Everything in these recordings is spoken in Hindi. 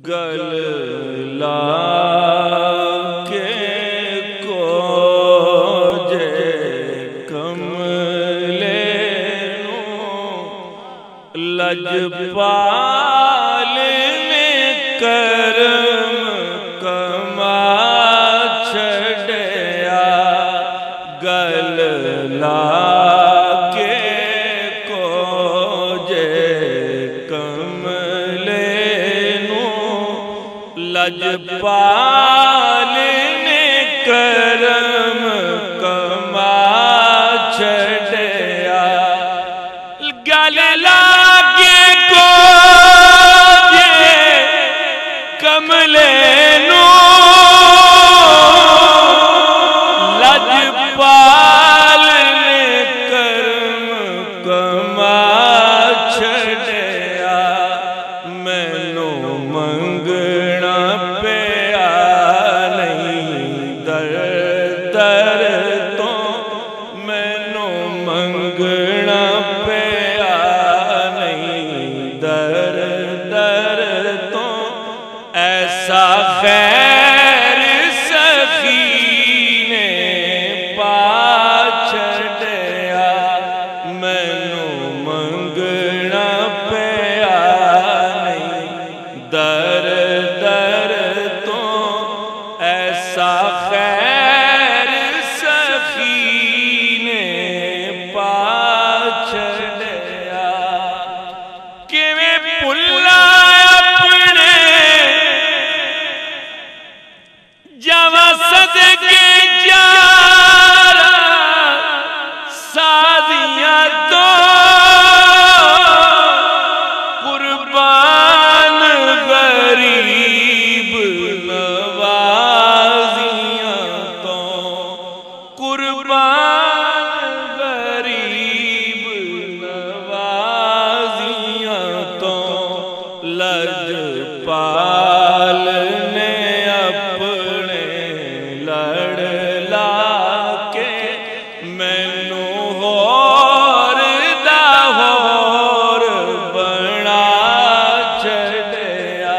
गल ला के को जे कमले लजपाल ने करम कमा छड़या। गल ला के को जे कमले लजपाल ने करम कमा छड़या। गल लागे को जे कमले लजपाल ने करम कमा छड़या। मैनू मंगना पिया नहीं दर दर तो, मैनू मंगना पिया नहीं दर दर तो। ऐसा खैर सखी ने पा छड़या। मैनू मंगना पिया दर दर तो। ऐसा खैर सखी ने पा छड़या। किवें भुल्ला अपने जवा सदके जारा सादियां तो कुर्बान गरीब नवाजियां तो। कुर्बान गरीब नवाजियां तो। लजपाल ने अपने लड़ ला के मैनू होर दा होर बना छड़या।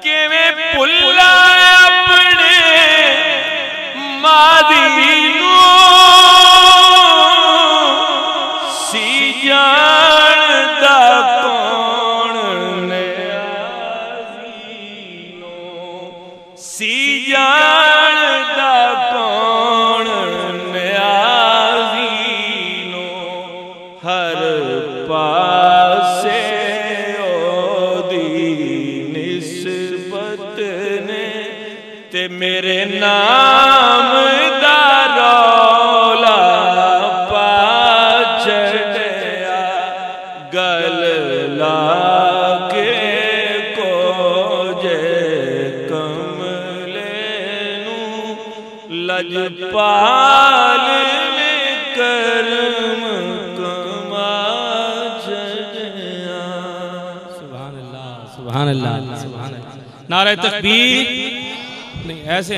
किवें भुल्ला अपने मादी नू सी जानदा कौन सी जानदा कौन न्याज़ीनो। हर पासे ओदी निस्बत ने ते मेरे नाम दा रौला पा छड़या। गल ला के को जे लजपाल ने करम कमा छड़या। सुभान अल्लाह, सुभान अल्लाह, सुभान अल्लाह। नारे तकबीर। नहीं ऐसे